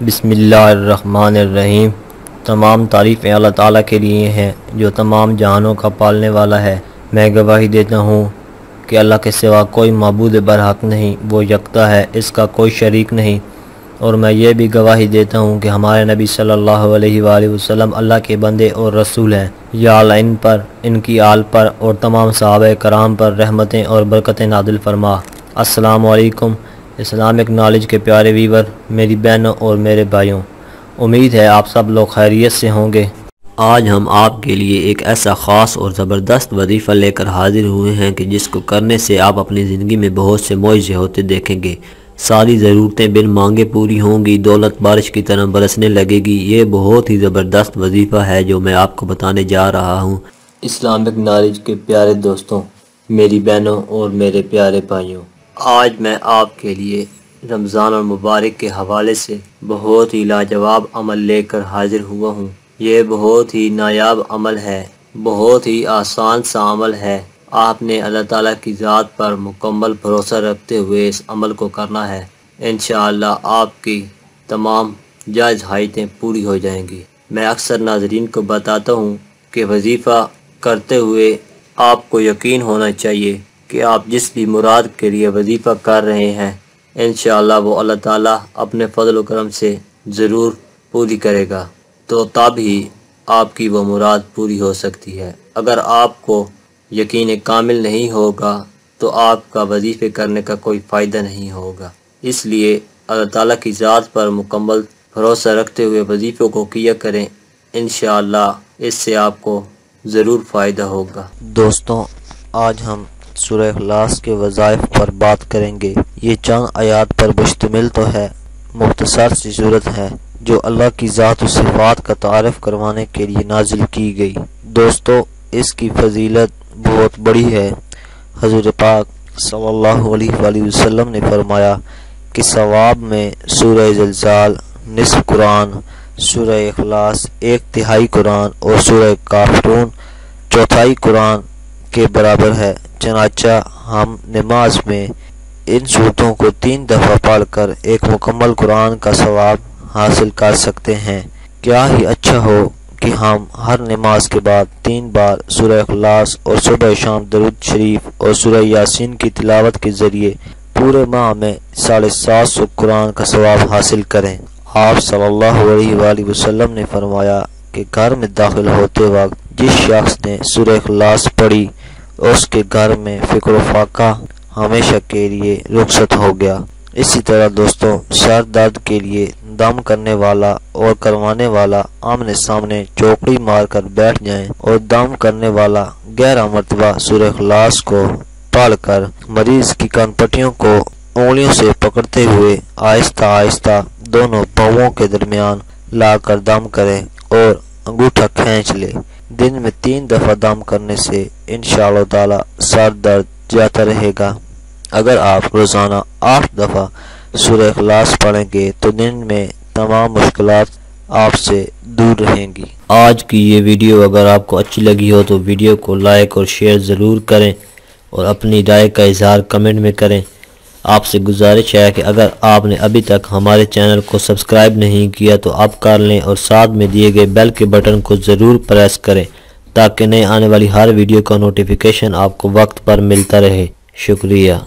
बिस्मिल्लाहिर्रहमानिर्रहीम। तमाम तारीफ़ें अल्लाह ताला के लिए हैं जो तमाम जहानों का पालने वाला है। मैं गवाही देता हूँ कि अल्लाह के सिवा कोई माबूद बरहक नहीं, वो यकता है, इसका कोई शरीक नहीं। और मैं ये भी गवाही देता हूँ कि हमारे नबी सल्लल्लाहु अलैहि वसल्लम अल्लाह के बंदे और रसूल हैं। या अल्लाह इन पर, इनकी आल पर और तमाम सहाबा कराम पर रहमतें और बरकतें नादिल फरमा। अस्सलामु अलैकुम इस्लामिक नॉलेज के प्यारे वीवर, मेरी बहनों और मेरे भाइयों, उम्मीद है आप सब लोग खैरियत से होंगे। आज हम आपके लिए एक ऐसा ख़ास और ज़बरदस्त वजीफ़ा लेकर हाजिर हुए हैं कि जिसको करने से आप अपनी ज़िंदगी में बहुत से मौजे होते देखेंगे। सारी ज़रूरतें बिन मांगे पूरी होंगी, दौलत बारिश की तरह बरसने लगेगी। ये बहुत ही ज़बरदस्त वजीफ़ा है जो मैं आपको बताने जा रहा हूँ। इस्लामिक नॉलेज के प्यारे दोस्तों, मेरी बहनों और मेरे प्यारे भाइयों, आज मैं आपके लिए रमज़ान और मुबारक के हवाले से बहुत ही लाजवाब अमल लेकर हाजिर हुआ हूँ। ये बहुत ही नायाब अमल है, बहुत ही आसान सा अमल है। आपने अल्लाह ताला की ज़ात पर मुकम्मल भरोसा रखते हुए इस अमल को करना है। इंशाअल्लाह आपकी तमाम जायज़ हाइतें पूरी हो जाएंगी। मैं अक्सर नाज़रीन को बताता हूँ कि वजीफ़ा करते हुए आपको यकीन होना चाहिए कि आप जिस भी मुराद के लिए वजीफ़ा कर रहे हैं, इंशाअल्लाह वो अल्लाह ताला अपने फजल व करम से ज़रूर पूरी करेगा। तो तब ही आपकी वो मुराद पूरी हो सकती है। अगर आपको यकीन कामिल नहीं होगा तो आपका वजीफ़े करने का कोई फ़ायदा नहीं होगा। इसलिए अल्लाह ताला की ज़ात पर मुकम्मल भरोसा रखते हुए वजीफ़ों को किया करें। इंशाअल्लाह इससे आपको ज़रूर फ़ायदा होगा। दोस्तों, आज हम सूरह इखलास के वज़ाइफ पर बात करेंगे। ये चंद आयात पर मुश्तमिल तो है, मुख्तसर सी सूरत है जो अल्लाह की ज़ात और सिफ़ात का तारफ़ करवाने के लिए नाजिल की गई। दोस्तों, इसकी फजीलत बहुत बड़ी है। हज़रत पाक सल्लल्लाहु अलैहि वसल्लम ने फरमाया कि सवाब में सूरह ज़लज़ाल निस्फ़ कुरान, सूरह इखलास 1/3 कुरान और सूरह काफ़िरून 1/4 कुरान के बराबर है। चनाचा हम नमाज में इन सूरतों को 3 दफ़ा पढ़कर एक मुकम्मल कुरान का सवाब हासिल कर सकते हैं। क्या ही अच्छा हो कि हम हर नमाज के बाद 3 बार सूरह इखलास और सुबह शाम दरूद शरीफ और सूरह यासीन की तिलावत के ज़रिए पूरे माह में 750 कुरान का सवाब हासिल करें। आप सल्लल्लाहु अलैहि वसल्लम ने फरमाया कि घर में दाखिल होते वक्त जिस शख्स ने सूरह इखलास पढ़ी उसके घर में फिक्र व फाका हमेशा के लिए रुखसत हो गया। इसी तरह दोस्तों, सर दर्द के लिए दम करने वाला और करवाने वाला आमने सामने चौकड़ी मारकर बैठ जाएं और दम करने वाला 11 मरतबा सूरह इखलास को पढ़कर मरीज की कानपट्टियों को उंगलियों से पकड़ते हुए आहिस्ता आहिस्ता दोनों पाँवों के दरमियान लाकर दम करें और अंगूठा खींच ले। दिन में 3 दफ़ा दम करने से इंशाअल्लाह ताला सर दर्द जाता रहेगा। अगर आप रोज़ाना 8 दफ़ा सूरह इखलास पढ़ेंगे तो दिन में तमाम मुश्किलात आपसे दूर रहेंगी। आज की ये वीडियो अगर आपको अच्छी लगी हो तो वीडियो को लाइक और शेयर ज़रूर करें और अपनी राय का इजहार कमेंट में करें। आपसे गुजारिश है कि अगर आपने अभी तक हमारे चैनल को सब्सक्राइब नहीं किया तो आप कर लें और साथ में दिए गए बेल के बटन को ज़रूर प्रेस करें ताकि नए आने वाली हर वीडियो का नोटिफिकेशन आपको वक्त पर मिलता रहे। शुक्रिया।